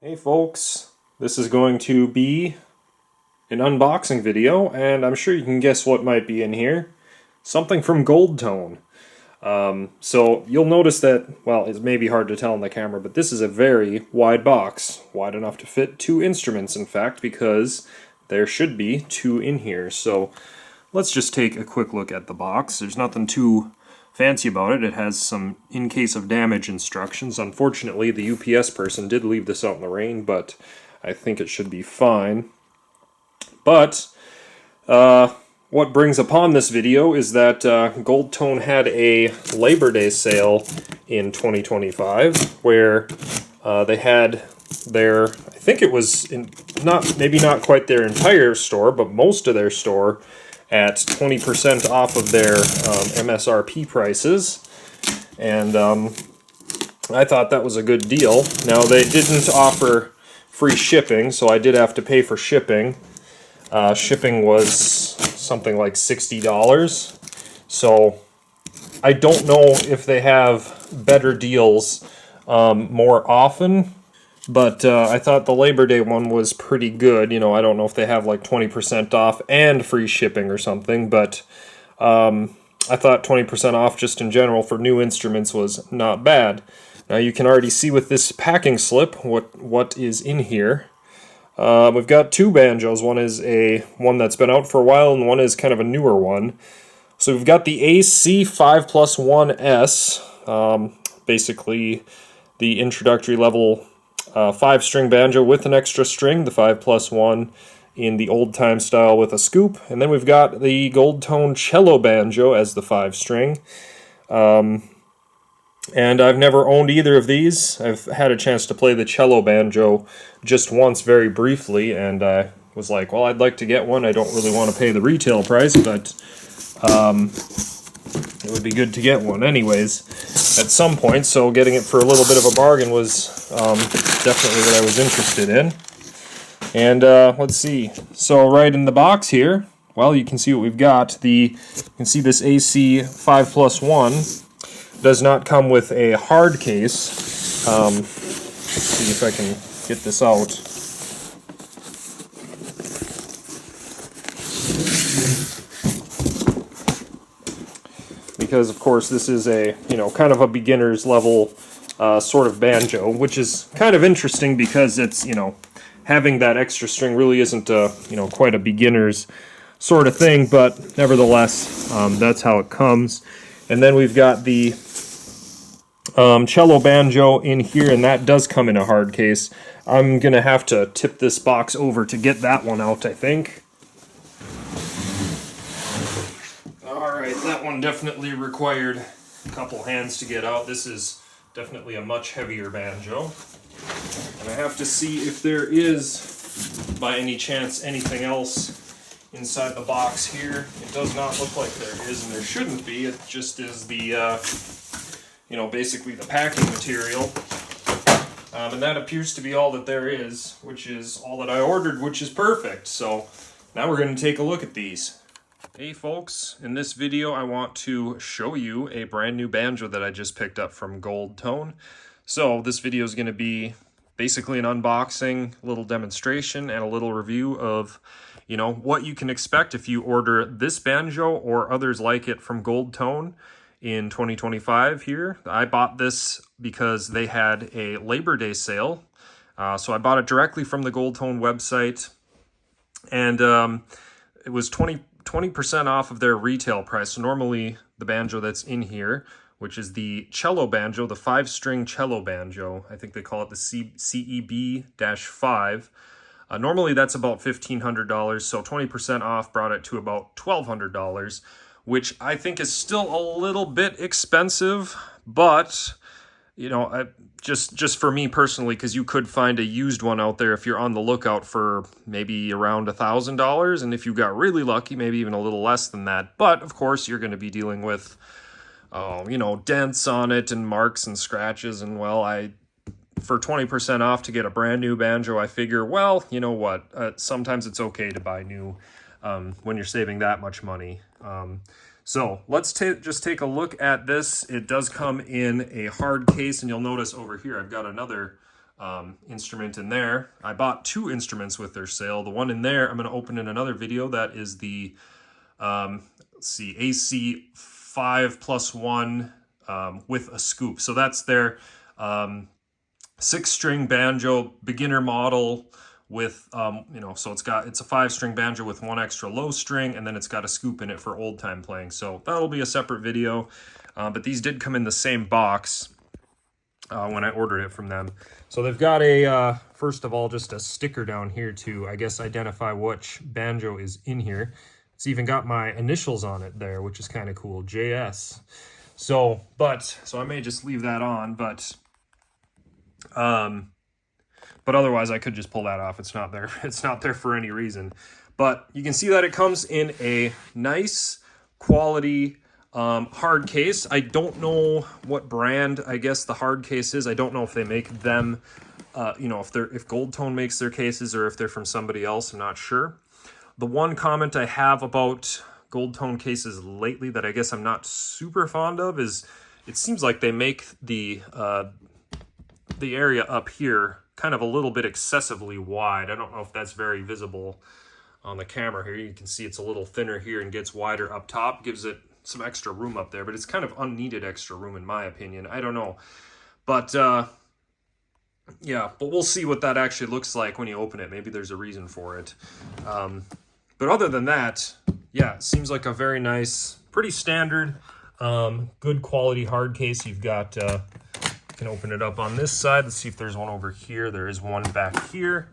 Hey folks, this is going to be an unboxing video, and I'm sure you can guess what might be in here. Something from Gold Tone. So you'll notice that, well, it may be hard to tell on the camera, but this is a very wide box. Wide enough to fit two instruments, in fact, because there should be two in here. So let's just take a quick look at the box. There's nothing too fancy about it. It has some in case of damage instructions. Unfortunately, the UPS person did leave this out in the rain, but I think it should be fine. But what brings upon this video is that Gold Tone had a Labor Day sale in 2025 where they had their, I think it was maybe not quite their entire store, but most of their store at 20% off of their MSRP prices, and I thought that was a good deal. Now, they didn't offer free shipping, so I did have to pay for shipping. Shipping was something like $60, so I don't know if they have better deals more often. But I thought the Labor Day one was pretty good. You know, I don't know if they have like 20% off and free shipping or something, but I thought 20% off just in general for new instruments was not bad. Now you can already see with this packing slip what is in here. We've got two banjos. One is one that's been out for a while, and one is kind of a newer one. So we've got the AC5+1S, basically the introductory level 5-string banjo with an extra string, the 5+1 in the old-time style with a scoop. And then we've got the Gold Tone Cello Banjo as the 5-string. And I've never owned either of these. I've had a chance to play the Cello Banjo just once very briefly, and I was like, well, I'd like to get one. I don't really want to pay the retail price, but it would be good to get one anyways at some point, so getting it for a little bit of a bargain was definitely what I was interested in. And let's see. So right in the box here, well, you can see what we've got. You can see this AC5+1 does not come with a hard case. Let's see if I can get this out. Because of course this is a, kind of a beginner's level sort of banjo, which is kind of interesting because it's, having that extra string really isn't quite a beginner's sort of thing, but nevertheless, that's how it comes. And then we've got the cello banjo in here, and that does come in a hard case. I'm gonna have to tip this box over to get that one out, I think. Alright, that one definitely required a couple hands to get out. This is definitely a much heavier banjo. And I have to see if there is, by any chance, anything else inside the box here. It does not look like there is, and there shouldn't be. It just is the, basically the packing material. And that appears to be all that there is, which is all that I ordered, which is perfect. So now we're going to take a look at these. Hey folks, in this video I want to show you a brand new banjo that I just picked up from Gold Tone. So this video is going to be basically an unboxing, a little demonstration, and a little review of, what you can expect if you order this banjo or others like it from Gold Tone in 2025 here. I bought this because they had a Labor Day sale. So I bought it directly from the Gold Tone website, and it was 20% off of their retail price. So normally the banjo that's in here, which is the cello banjo, the 5-string cello banjo, I think they call it the CEB-5. Normally that's about $1,500, so 20% off brought it to about $1,200, which I think is still a little bit expensive, but just for me personally, because you could find a used one out there if you're on the lookout for maybe around $1,000, and if you got really lucky, maybe even a little less than that. But of course, you're going to be dealing with, dents on it and marks and scratches. And well, for 20% off to get a brand new banjo, I figure, well, you know what? Sometimes it's okay to buy new when you're saving that much money. So let's just take a look at this. It does come in a hard case, and you'll notice over here I've got another instrument in there. I bought 2 instruments with their sale. The one in there I'm going to open in another video. That is the let's see, CEB-5 plus 1 with a scoop. So that's their 6-string banjo beginner model with you know, so it's a 5-string banjo with 1 extra low string, and then it's got a scoop in it for old time playing. So that'll be a separate video, but these did come in the same box when I ordered it from them. So they've got a first of all, just a sticker down here to, I guess, identify which banjo is in here. It's even got my initials on it there, which is kind of cool, JS. So I may just leave that on, but otherwise I could just pull that off. It's not there. It's not there for any reason. But you can see that it comes in a nice quality hard case. I don't know what brand, I guess, the hard case is. I don't know if they make them, you know, if Gold Tone makes their cases or if they're from somebody else. I'm not sure. The one comment I have about Gold Tone cases lately that I guess I'm not super fond of is it seems like they make the area up here kind of a little bit excessively wide. I don't know if that's very visible on the camera here. You can see it's a little thinner here and gets wider up top, gives it some extra room up there, but it's kind of unneeded extra room in my opinion. I don't know. But yeah, but we'll see what that actually looks like when you open it. Maybe there's a reason for it. But other than that, yeah, it seems like a very nice, pretty standard, good quality hard case. You've got, you can open it up on this side. Let's see if there's one over here. There is one back here.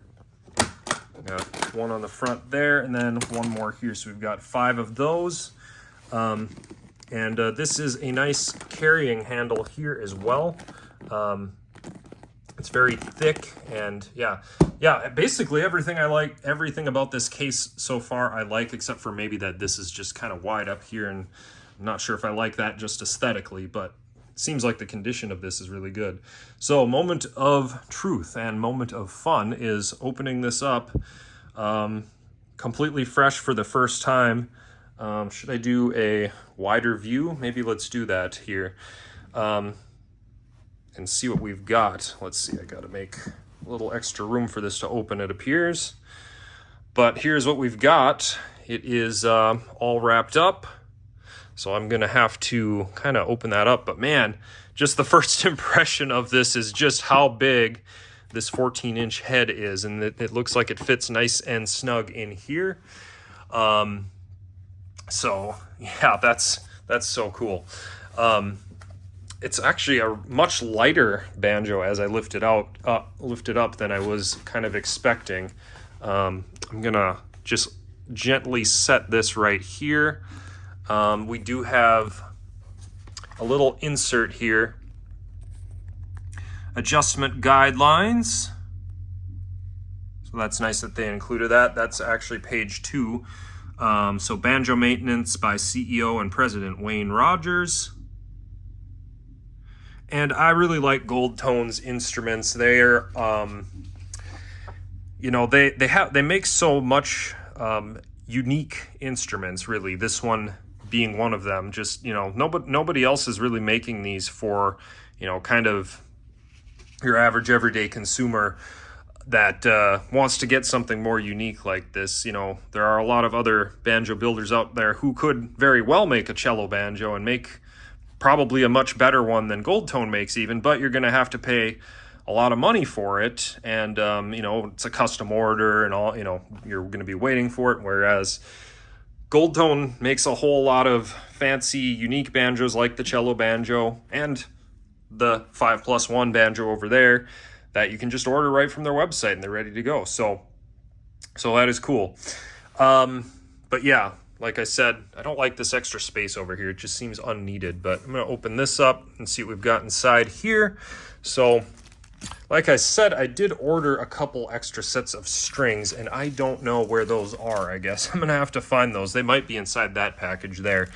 Got one on the front there, and then one more here. So we've got 5 of those. This is a nice carrying handle here as well. It's very thick, and yeah, basically everything I like, everything about this case so far I like, except for maybe that this is just kind of wide up here, and I'm not sure if I like that just aesthetically, but it seems like the condition of this is really good. So moment of truth and moment of fun is opening this up, completely fresh for the first time. Should I do a wider view? Maybe let's do that here. And see what we've got. Let's see, I gotta make a little extra room for this to open, it appears. But here's what we've got. It is all wrapped up. So I'm gonna have to kind of open that up. But man, just the first impression of this is just how big this 14-inch head is. And it looks like it fits nice and snug in here. So yeah, that's so cool. It's actually a much lighter banjo as I lift it up than I was kind of expecting. I'm gonna just gently set this right here. We do have a little insert here. Adjustment guidelines. So that's nice that they included that. That's actually page 2. So Banjo Maintenance by CEO and President Wayne Rogers. And I really like Gold Tone's instruments. They're, you know, they make so much unique instruments, really. This one being one of them. Just, you know, nobody else is really making these for, you know, kind of your average everyday consumer that wants to get something more unique like this. You know, there are a lot of other banjo builders out there who could very well make a cello banjo and make probably a much better one than Gold Tone makes even, but you're going to have to pay a lot of money for it, and you know, it's a custom order and all, you know, you're going to be waiting for it, whereas Gold Tone makes a whole lot of fancy unique banjos like the Cello Banjo and the 5+1 banjo over there that you can just order right from their website and they're ready to go. So that is cool. But yeah, like I said, I don't like this extra space over here. It just seems unneeded, but I'm going to open this up and see what we've got inside here. So like I said, I did order a couple extra sets of strings, and I don't know where those are, I guess. I'm going to have to find those. They might be inside that package there.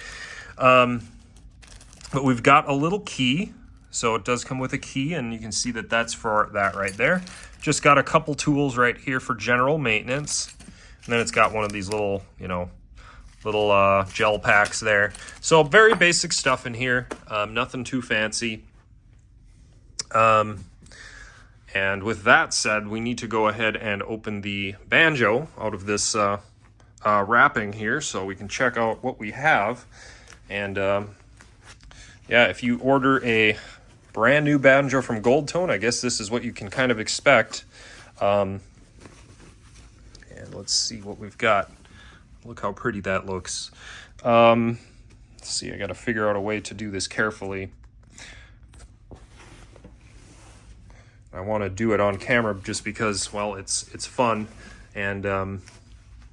But we've got a little key. So it does come with a key, and you can see that that's for that right there. Just got a couple tools right here for general maintenance. And then it's got one of these little, you know, little gel packs there. So very basic stuff in here, nothing too fancy. And with that said, we need to go ahead and open the banjo out of this wrapping here so we can check out what we have. And yeah, if you order a brand new banjo from Gold Tone, I guess this is what you can kind of expect. And let's see what we've got. Look how pretty that looks. Let's see, I got to figure out a way to do this carefully. I want to do it on camera just because, well, it's fun, and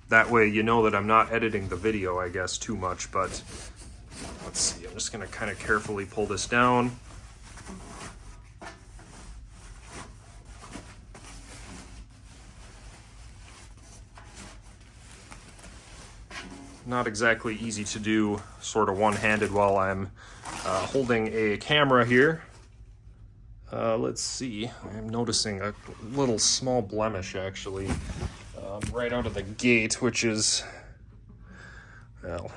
that way you know that I'm not editing the video, I guess, too much. But let's see, I'm just going to kind of carefully pull this down. Not exactly easy to do sort of one-handed while I'm holding a camera here. Let's see, I'm noticing a little small blemish actually right out of the gate, which is, well,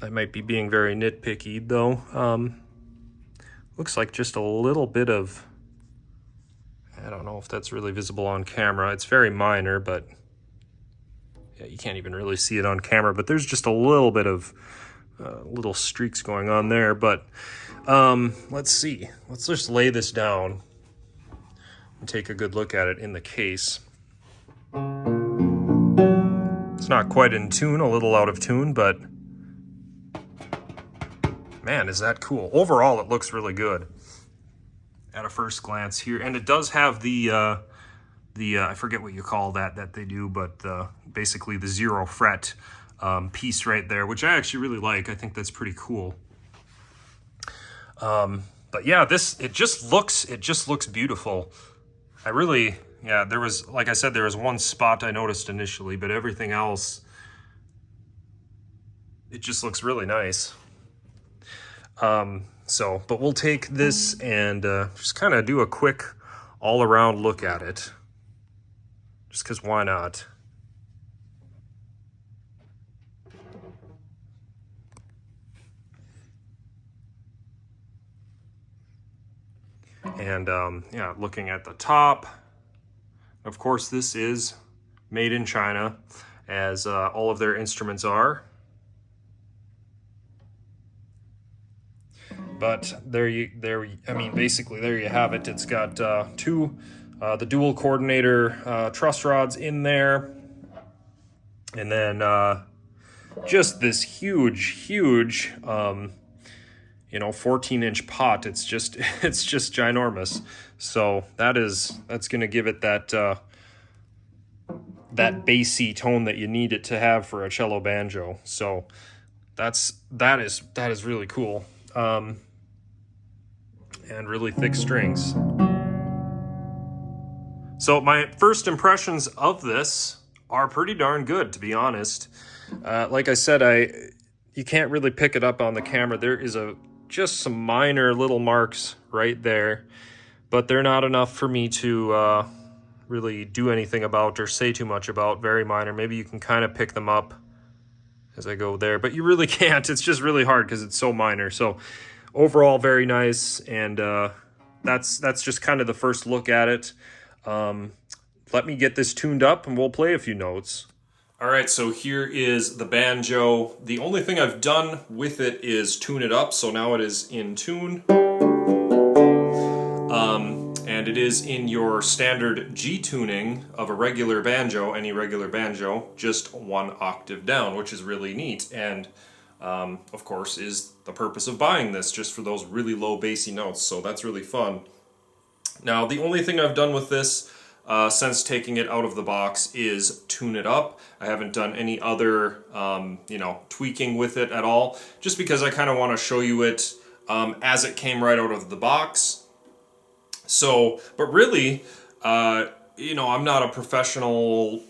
I might be being very nitpicky though. Looks like just a little bit of, I don't know if that's really visible on camera. It's very minor, but yeah, you can't even really see it on camera, but there's just a little bit of little streaks going on there. But let's see. Let's just lay this down and take a good look at it in the case. It's not quite in tune, a little out of tune, but man, is that cool. Overall, it looks really good at a first glance here. And it does have the I forget what you call that they do, but basically the 0 fret piece right there, which I actually really like. I think that's pretty cool. But yeah, it just looks beautiful. I really, yeah, there was, like I said, there was one spot I noticed initially, but everything else, it just looks really nice. But we'll take this and just kind of do a quick all-around look at it. Just because why not? And yeah, looking at the top, of course this is made in China, as all of their instruments are. But I mean, basically there you have it. It's got the dual coordinator truss rods in there, and then just this huge 14-inch pot. It's just ginormous. So that's gonna give it that that bassy tone that you need it to have for a cello banjo. So that is really cool. And really thick strings. So my first impressions of this are pretty darn good, to be honest. Like I said, you can't really pick it up on the camera. There is just some minor little marks right there, but they're not enough for me to really do anything about or say too much about. Very minor. Maybe you can kind of pick them up as I go there, but you really can't. It's just really hard because it's so minor. So overall, very nice, and that's just kind of the first look at it. Let me get this tuned up and we'll play a few notes. All right, so here is the banjo. The only thing I've done with it is tune it up, so now it is in tune. And it is in your standard G tuning of a regular banjo, any regular banjo, just 1 octave down, which is really neat. And of course, is the purpose of buying this, just for those really low bassy notes, so that's really fun. Now, the only thing I've done with this since taking it out of the box is tune it up. I haven't done any other, tweaking with it at all, just because I kind of want to show you it as it came right out of the box. So, but really, I'm not a professional,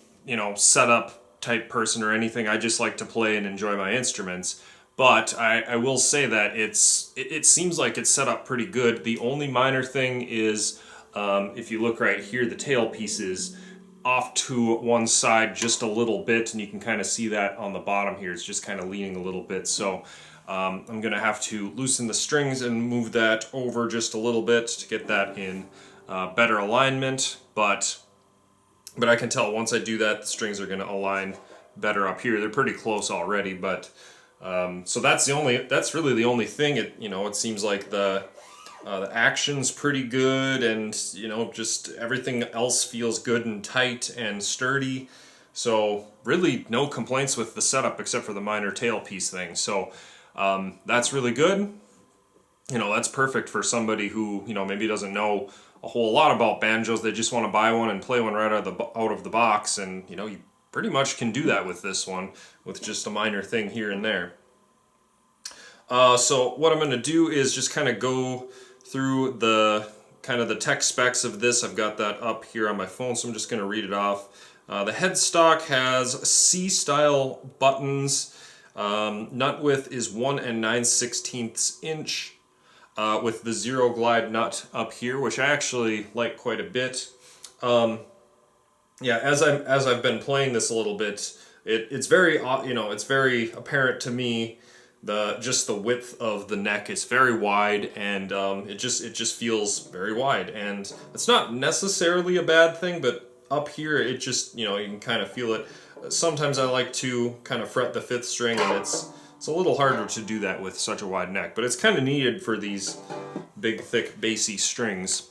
setup type person or anything. I just like to play and enjoy my instruments. But I will say that it seems like it's set up pretty good. The only minor thing is, if you look right here, the tail piece is off to one side just a little bit, and you can kind of see that on the bottom here. It's just kind of leaning a little bit. So I'm going to have to loosen the strings and move that over just a little bit to get that in better alignment, but I can tell once I do that, the strings are going to align better up here. They're pretty close already, but so that's really the only thing. It seems like the action's pretty good, and just everything else feels good and tight and sturdy. So really no complaints with the setup except for the minor tailpiece thing. So that's really good. That's perfect for somebody who maybe doesn't know a whole lot about banjos. They just want to buy one and play one right out of the box, and you pretty much can do that with this one with just a minor thing here and there. So what I'm going to do is just kind of go through the tech specs of this. I've got that up here on my phone, so I'm just going to read it off. The headstock has C-style buttons. Nut width is 1 9/16 inch. With the zero glide nut up here, which I actually like quite a bit. Yeah, as I've been playing this a little bit, it's very it's very apparent to me. Just the width of the neck is very wide, and it just feels very wide, and it's not necessarily a bad thing, but up here it just you can kind of feel it. Sometimes I like to kind of fret the 5th string, and it's a little harder to do that with such a wide neck, but it's kind of needed for these big, thick, bassy strings.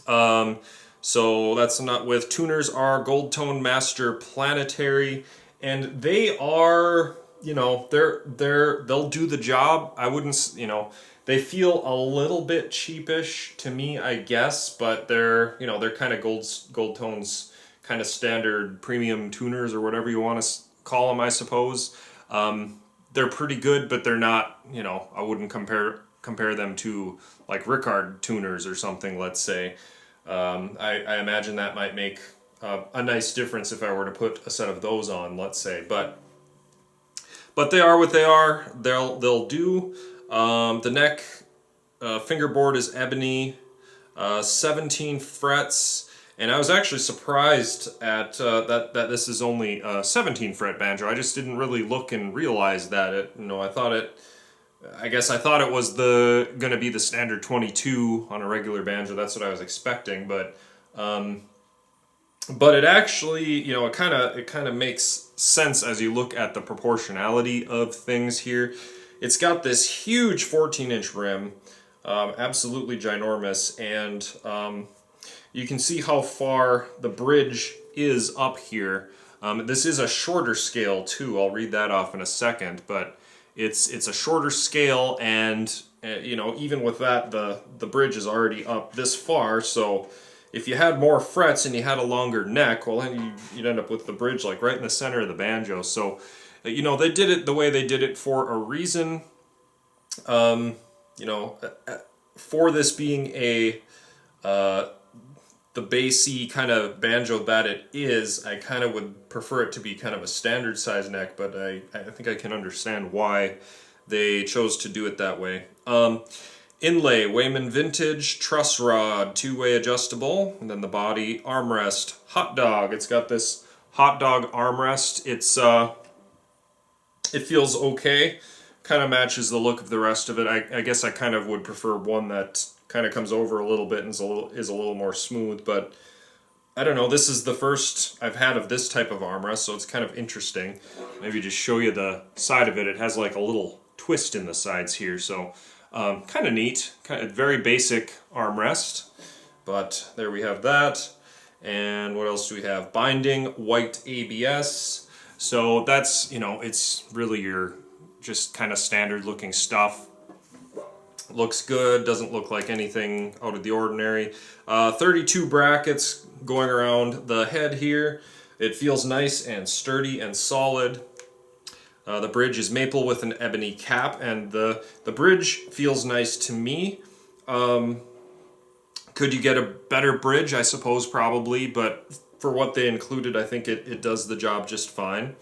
So that's the nut width. Tuners are Gold Tone Master Planetary, and they are, they'll do the job. I wouldn't, they feel a little bit cheapish to me, I guess, but they're kind of Gold Tone's kind of standard premium tuners or whatever you want to call them, I suppose. They're pretty good, but they're not, I wouldn't compare them to like Ricard tuners or something, let's say. I imagine that might make a nice difference if I were to put a set of those on, let's say. But they are what they are. They'll do. The neck fingerboard is ebony, 17 frets. And I was actually surprised at that this is only a 17 fret banjo. I just didn't really look and realize that. I guess I thought it was going to be the standard 22 on a regular banjo. That's what I was expecting, but it actually, it kind of makes sense as you look at the proportionality of things here. It's got this huge 14-inch rim, absolutely ginormous, and you can see how far the bridge is up here. This is a shorter scale too. I'll read that off in a second, but it's a shorter scale, and even with that, the bridge is already up this far. So if you had more frets and you had a longer neck, well, then you'd end up with the bridge like right in the center of the banjo. So they did it the way they did it for a reason. For this being the bassy kind of banjo that it is, I kind of would prefer it to be kind of a standard size neck, but I think I can understand why they chose to do it that way. Inlay, Wayman Vintage, truss rod, 2-way adjustable, and then the body armrest. Hot dog, it's got this hot dog armrest. It feels okay, kind of matches the look of the rest of it. I guess I kind of would prefer one that kind of comes over a little bit and is a little more smooth, but I don't know, this is the first I've had of this type of armrest, so it's kind of interesting. Maybe just show you the side of it. It has like a little twist in the sides here, so kind of neat, kind of very basic armrest, but there we have that. And what else do we have? Binding, white ABS, so that's, it's really your just kind of standard looking stuff. Looks good, doesn't look like anything out of the ordinary. 32 brackets going around the head here. It feels nice and sturdy and solid. The bridge is maple with an ebony cap, and the bridge feels nice to me. Could you get a better bridge? I suppose probably, but for what they included, I think it does the job just fine.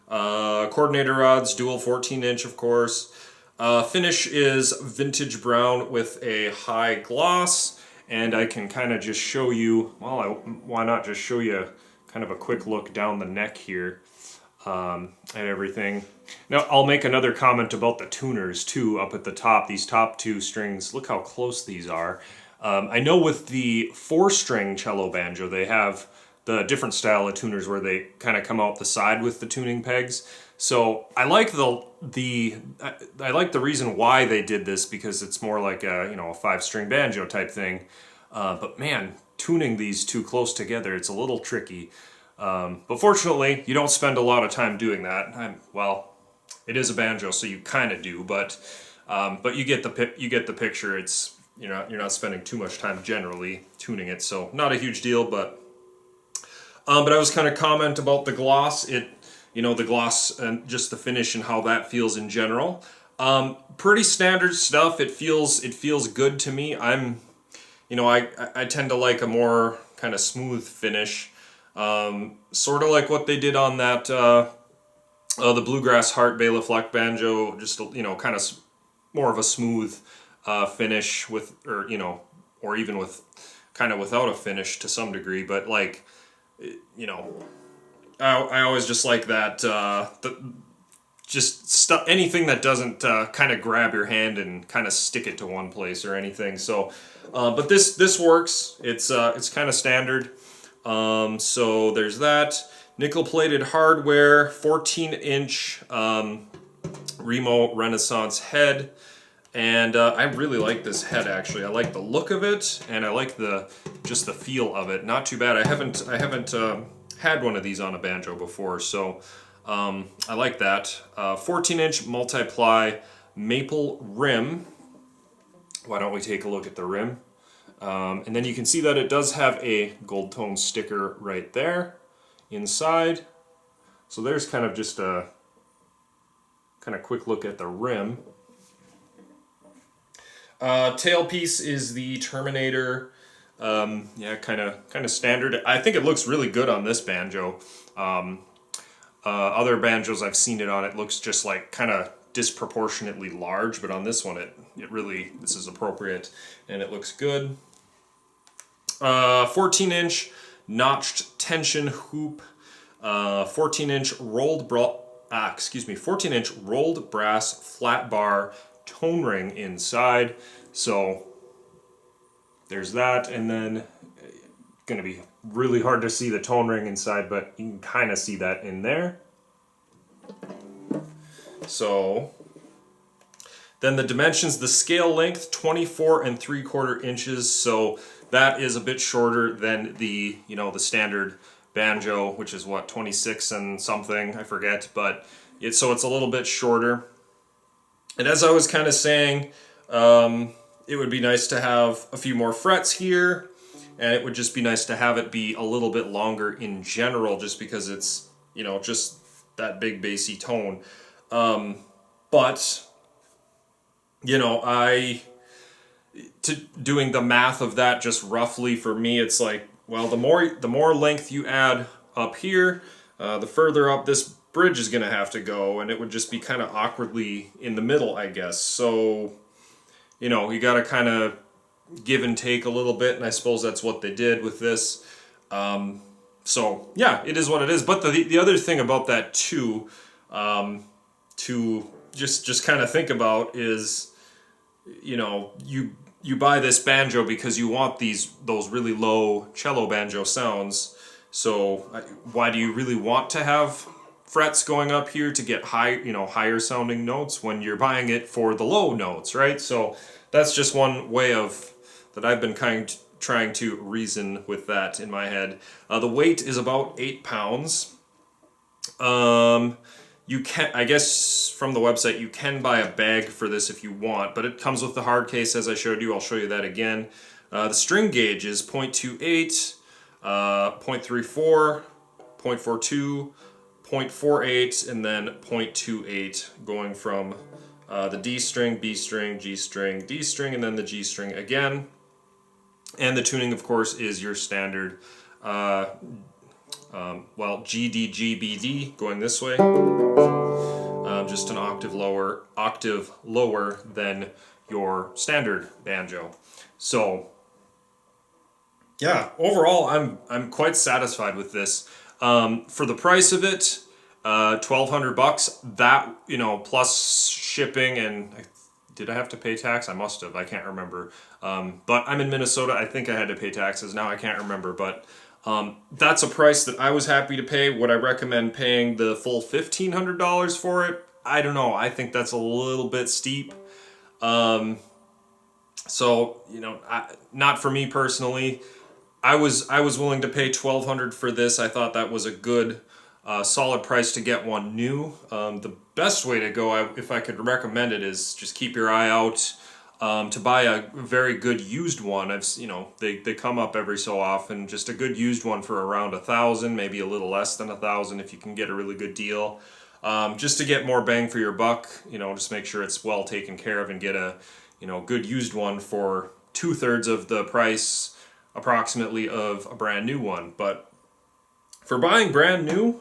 Coordinator rods, dual 14-inch, of course. Finish is vintage brown with a high gloss, and I can kind of just show you, well, why not just show you kind of a quick look down the neck here and everything. Now, I'll make another comment about the tuners too up at the top. These top two strings, look how close these are. I know with the 4-string cello banjo, they have the different style of tuners where they kind of come out the side with the tuning pegs. So I like I like the reason why they did this, because it's more like a, you know, a 5-string banjo type thing. But man, tuning these too close together, it's a little tricky. But fortunately, you don't spend a lot of time doing that. Well, it is a banjo, so you kind of do, but you get the picture. It's, you're not spending too much time generally tuning it, so not a huge deal. But I was kind of comment about the gloss. The gloss and just the finish and how that feels in general. Pretty standard stuff. It feels good to me. I tend to like a more kind of smooth finish, sort of like what they did on that the Bluegrass Heart Bailiff Fleck banjo. Just kind of more of a smooth finish with, or even with kind of without a finish to some degree. But like, I always just like that. Just stuff, anything that doesn't kind of grab your hand and kind of stick it to one place or anything. So, but this works. It's kind of standard. So there's that. Nickel-plated hardware, 14-inch Remo Renaissance head, and I really like this head actually. I like the look of it, and I like just the feel of it. Not too bad. I haven't had one of these on a banjo before, so I like that. 14-inch multiply maple rim. Why don't we take a look at the rim? And then you can see that it does have a gold tone sticker right there inside. So there's kind of just a kind of quick look at the rim. Tailpiece is the Terminator. Yeah, kind of standard. I think it looks really good on this banjo. Other banjos I've seen it on, it looks just like kind of disproportionately large, but on this one this is appropriate and it looks good. 14-inch notched tension hoop, 14-inch rolled 14-inch rolled brass flat bar tone ring inside. So there's that, and then going to be really hard to see the tone ring inside, but you can kind of see that in there. So then the dimensions, the scale length, 24 3/4 inches. So that is a bit shorter than the standard banjo, which is what, 26 and something, I forget, but it's a little bit shorter. And as I was kind of saying, it would be nice to have a few more frets here, and it would just be nice to have it be a little bit longer in general, just because it's, just that big bassy tone. But doing the math of that just roughly, for me, it's like, well, the more length you add up here, the further up this bridge is going to have to go, and it would just be kind of awkwardly in the middle, I guess. So, you got to kind of give and take a little bit, and I suppose that's what they did with this. So yeah, it is what it is. But the other thing about that too, to just kind of think about is, you buy this banjo because you want those really low cello banjo sounds. So why do you really want to have frets going up here to get higher sounding notes when you're buying it for the low notes, right? So that's just one way that I've been trying to reason with that in my head. The weight is about 8 pounds. You can, I guess from the website, you can buy a bag for this if you want, but it comes with the hard case as I showed you. I'll show you that again. The string gauge is 0.28, 0.34, 0.42, 0.48, and then 0.28, going from the D string, B string, G string, D string, and then the G string again. And the tuning, of course, is your standard, G, D, G, B, D, going this way. Just an octave lower than your standard banjo. So, yeah, overall, I'm quite satisfied with this. For the price of it, $1,200. That plus shipping and did I have to pay tax? I must have. I can't remember. But I'm in Minnesota. I think I had to pay taxes. Now I can't remember. But that's a price that I was happy to pay. Would I recommend paying the full $1,500 for it? I don't know. I think that's a little bit steep. So, you know, not for me personally. I was willing to pay $1,200 for this. I thought that was a good, solid price to get one new. The best way to go, if I could recommend it, is just keep your eye out to buy a very good used one. They come up every so often. Just a good used one for around $1,000, maybe a little less than $1,000 if you can get a really good deal. Just to get more bang for your buck, just make sure it's well taken care of and get a, good used one for 2/3 of the price approximately of a brand new one. But for buying brand new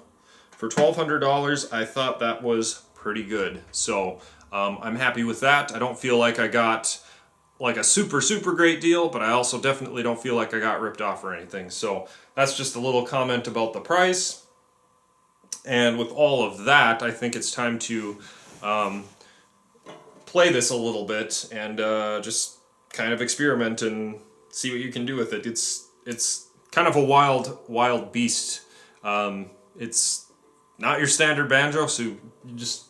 for $1,200, I thought that was pretty good. So I'm happy with that. I don't feel like I got like a super great deal, but I also definitely don't feel like I got ripped off or anything. So that's just a little comment about the price. And with all of that, I think it's time to play this a little bit and just kind of experiment and see what you can do with it. It's kind of a wild beast. It's not your standard banjo, so you just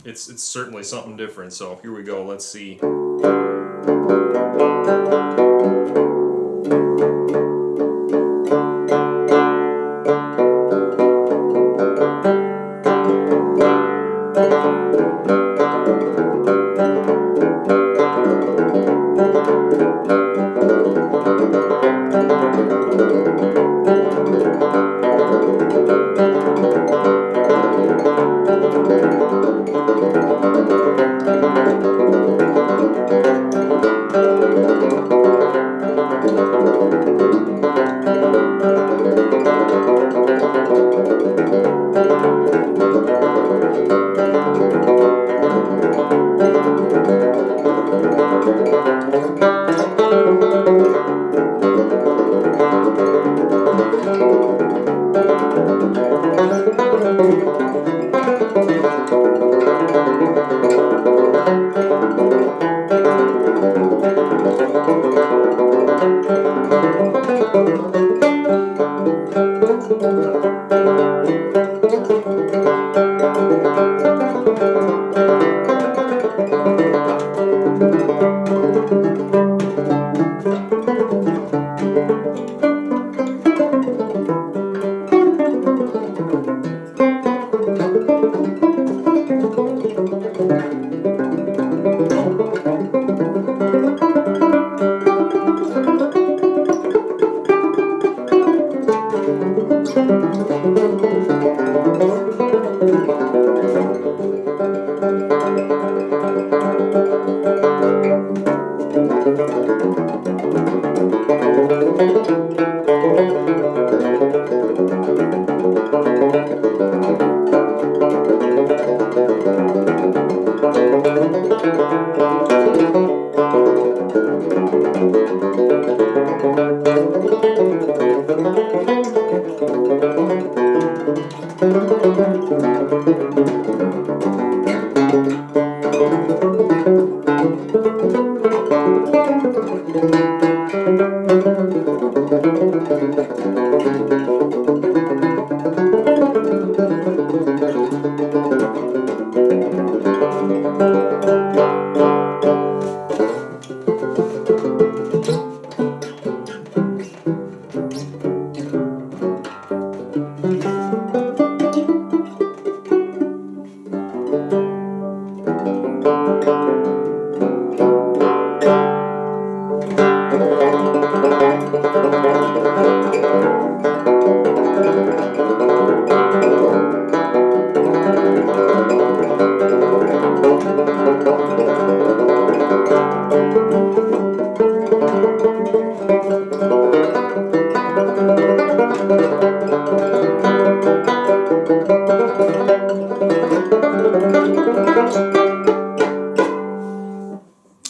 it's certainly something different. So here we go. Let's see.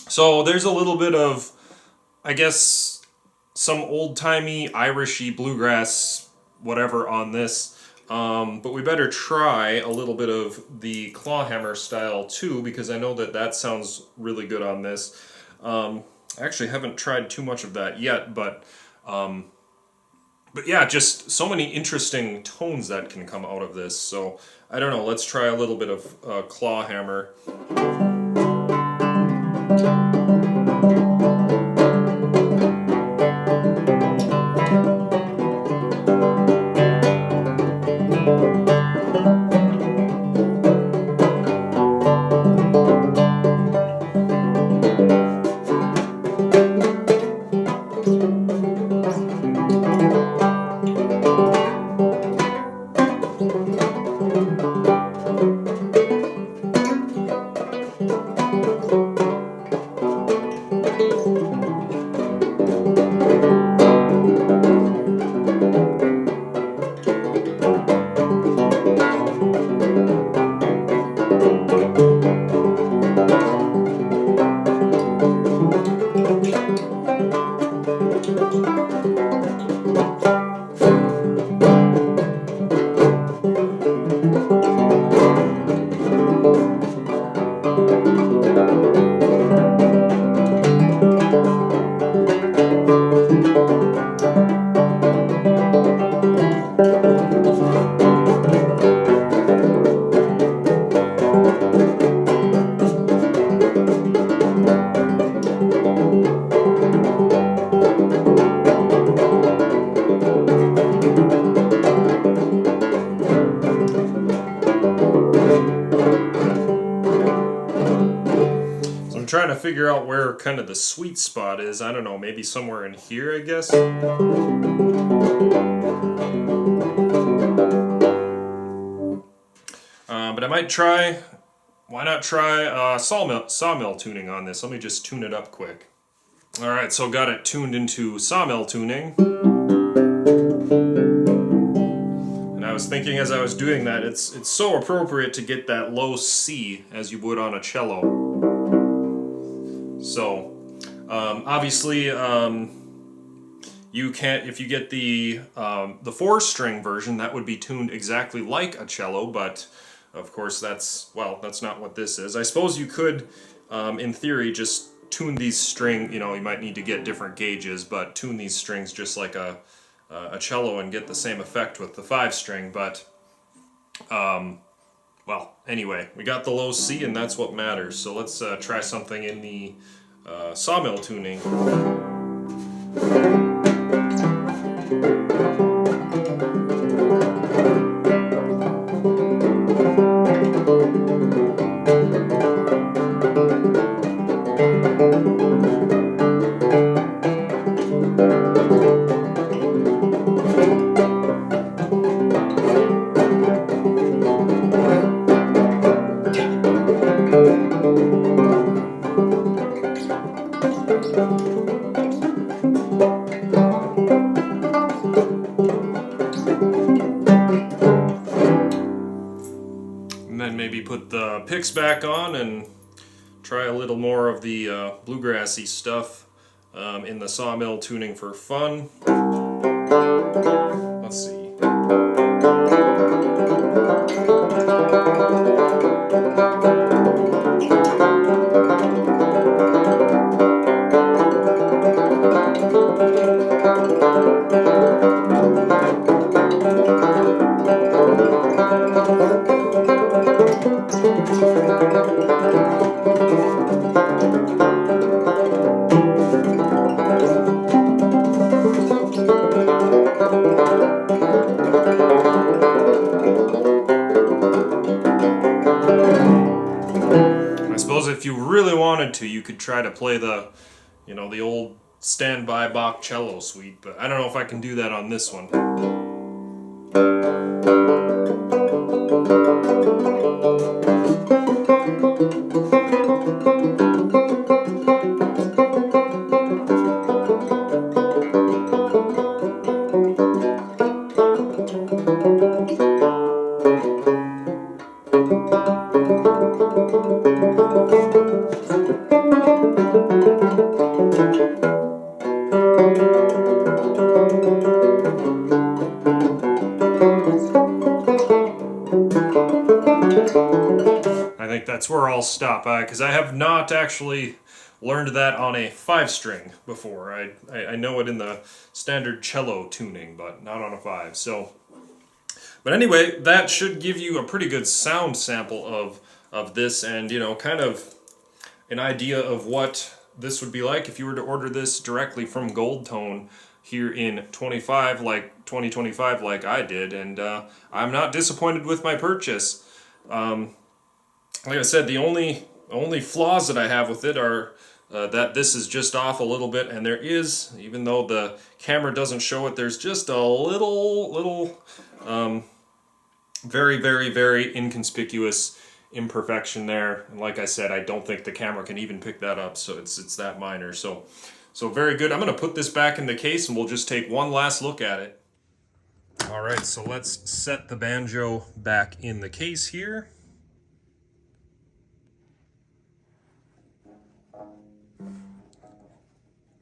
So there's a little bit of, I guess, some old-timey Irishy bluegrass whatever on this. But we better try a little bit of the claw hammer style too, because I know that that sounds really good on this. I actually haven't tried too much of that yet, but yeah, just so many interesting tones that can come out of this. So I don't know, let's try a little bit of claw hammer. I'm trying to figure out where kind of the sweet spot is. I don't know, maybe somewhere in here, I guess. But I might try, why not try sawmill tuning on this? Let me just tune it up quick. Alright, so got it tuned into sawmill tuning. And I was thinking as I was doing that, it's so appropriate to get that low C as you would on a cello. So, obviously, you can't, if you get the 4-string version, that would be tuned exactly like a cello, but of course that's not what this is. I suppose you could, in theory, just tune these strings, you know, you might need to get different gauges, but tune these strings just like a cello and get the same effect with the 5-string, but, well, anyway, we got the low C and that's what matters, so let's try something in the sawmill tuning. And then maybe put the picks back on and try a little more of the bluegrassy stuff in the sawmill tuning for fun. Let's see. I suppose if you really wanted to, you could try to play the, you know, the old standby Bach cello suite, but I don't know if I can do that on this one. where I'll stop, because I have not actually learned that on a 5-string before. I know it in the standard cello tuning, but not on a 5. So, but anyway, that should give you a pretty good sound sample of this, and you know, kind of an idea of what this would be like if you were to order this directly from Gold Tone here in 2025 like I did, and I'm not disappointed with my purchase. Like I said, the only flaws that I have with it are that this is just off a little bit, and there is, even though the camera doesn't show it, there's just a little very, very, very inconspicuous imperfection there. And like I said, I don't think the camera can even pick that up, so it's that minor. So very good. I'm going to put this back in the case, and we'll just take one last look at it. All right, so let's set the banjo back in the case here.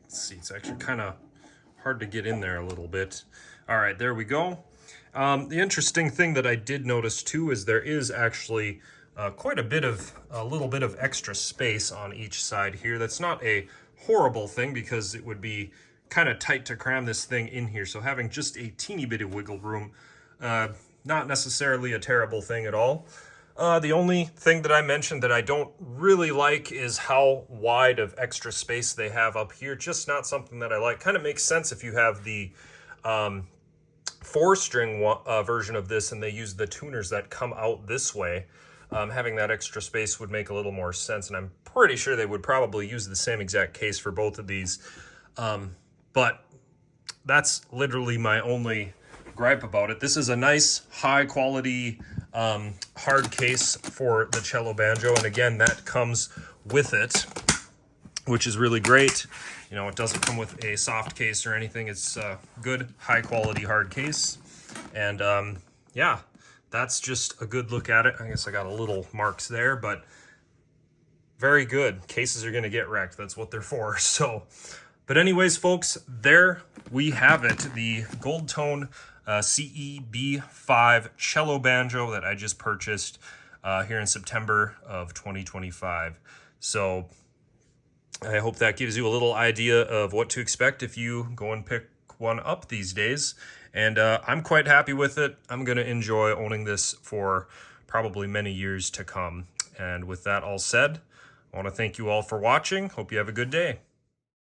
Let's see, it's actually kind of hard to get in there a little bit. All right, there we go. The interesting thing that I did notice too is there is actually quite a little bit of extra space on each side here. That's not a horrible thing because it would be kind of tight to cram this thing in here. So having just a teeny bit of wiggle room, not necessarily a terrible thing at all. The only thing that I mentioned that I don't really like is how wide of extra space they have up here. Just not something that I like. Kind of makes sense if you have the 4-string version of this and they use the tuners that come out this way. Having that extra space would make a little more sense, and I'm pretty sure they would probably use the same exact case for both of these. But that's literally my only gripe about it. This is a nice, high-quality hard case for the Cello Banjo, and again, that comes with it, which is really great. You know, it doesn't come with a soft case or anything. It's a good, high-quality hard case, and yeah. That's just a good look at it. I guess I got a little marks there, but very good. Cases are going to get wrecked. That's what they're for. So, but anyways, folks, there we have it. The Gold Tone CEB-5 Cello Banjo that I just purchased here in September of 2025. So I hope that gives you a little idea of what to expect if you go and pick one up these days. And I'm quite happy with it. I'm going to enjoy owning this for probably many years to come. And with that all said, I want to thank you all for watching. Hope you have a good day.